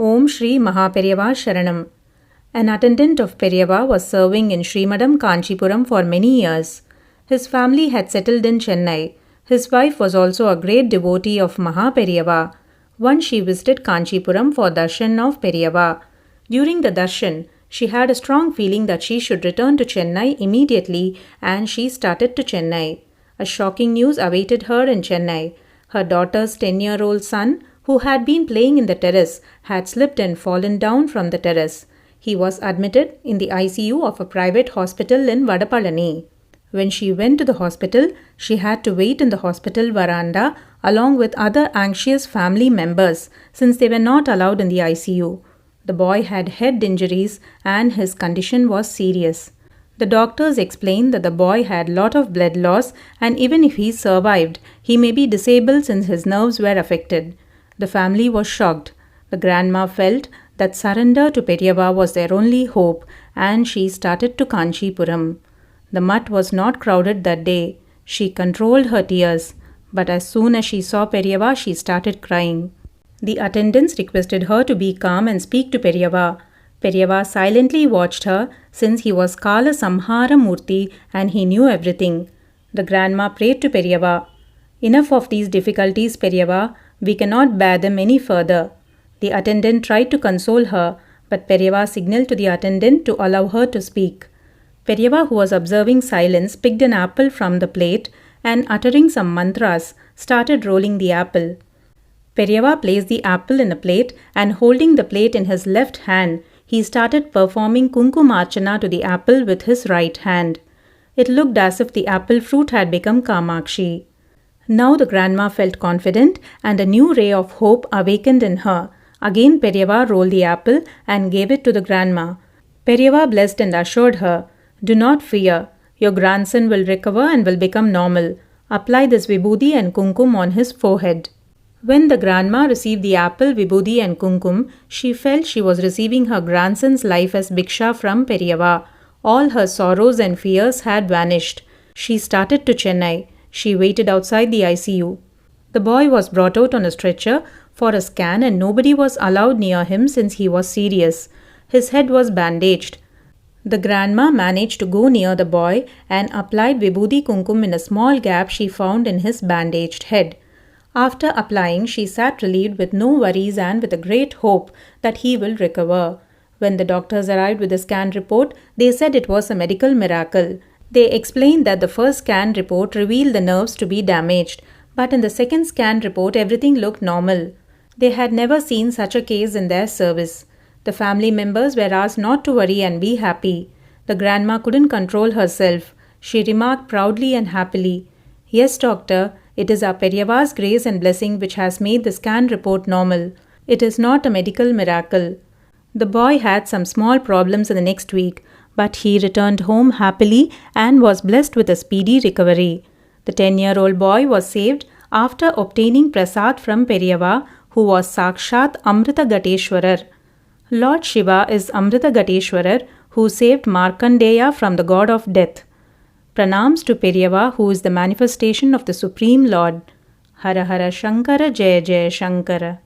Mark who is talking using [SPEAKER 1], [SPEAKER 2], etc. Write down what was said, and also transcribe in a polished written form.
[SPEAKER 1] Om Sri Maha Periyava Saranam. An attendant of Periyava was serving in Srimadam Kanchipuram for many years. His family had settled in Chennai. His wife was also a great devotee of Maha Periyava. Once she visited Kanchipuram for darshan of Periyava. During the darshan, she had a strong feeling that she should return to Chennai immediately, and she started to Chennai. A shocking news awaited her in Chennai. Her daughter's 10-year-old son, who had been playing in the terrace, had slipped and fallen down from the terrace. He was admitted in the ICU of a private hospital in Vadapalani. When she went to the hospital, she had to wait in the hospital veranda along with other anxious family members since they were not allowed in the ICU. The boy had head injuries and his condition was serious. The doctors explained that the boy had lot of blood loss and even if he survived, he may be disabled since his nerves were affected. The family was shocked. The grandma felt that surrender to Periyava was their only hope and she started to Kanchipuram. The mutt was not crowded that day. She controlled her tears. But as soon as she saw Periyava, she started crying. The attendants requested her to be calm and speak to Periyava. Periyava silently watched her since he was Kala Samhara Murti and he knew everything. The grandma prayed to Periyava. Enough of these difficulties, Periyava. We cannot bear them any further. The attendant tried to console her, but Periyava signaled to the attendant to allow her to speak. Periyava, who was observing silence, picked an apple from the plate and uttering some mantras, started rolling the apple. Periyava placed the apple in a plate and holding the plate in his left hand, he started performing Kunkumarchana to the apple with his right hand. It looked as if the apple fruit had become Kamakshi. Now the grandma felt confident and a new ray of hope awakened in her. Again Periyava rolled the apple and gave it to the grandma. Periyava blessed and assured her, "Do not fear. Your grandson will recover and will become normal. Apply this vibhuti and kumkum on his forehead." When the grandma received the apple, vibhuti and kumkum, she felt she was receiving her grandson's life as bhiksha from Periyava. All her sorrows and fears had vanished. She started to Chennai. She waited outside the ICU. The boy was brought out on a stretcher for a scan and nobody was allowed near him since he was serious. His head was bandaged. The grandma managed to go near the boy and applied vibhuti kumkum in a small gap she found in his bandaged head. After applying, she sat relieved with no worries and with a great hope that he will recover. When the doctors arrived with the scan report, they said it was a medical miracle. They explained that the first scan report revealed the nerves to be damaged, but in the second scan report everything looked normal. They had never seen such a case in their service. The family members were asked not to worry and be happy. The grandma couldn't control herself. She remarked proudly and happily, "Yes, doctor, it is our Periyava's grace and blessing which has made the scan report normal. It is not a medical miracle." The boy had some small problems in the next week, but he returned home happily and was blessed with a speedy recovery. The 10-year-old boy was saved after obtaining prasad from Periyava, who was Sakshat Amrita Gateshwarar. Lord Shiva is Amrita Gateshwarar, who saved Markandeya from the god of death. Pranams to Periyava, who is the manifestation of the Supreme Lord. Hara Hara Shankara Jaya Jaya Shankara.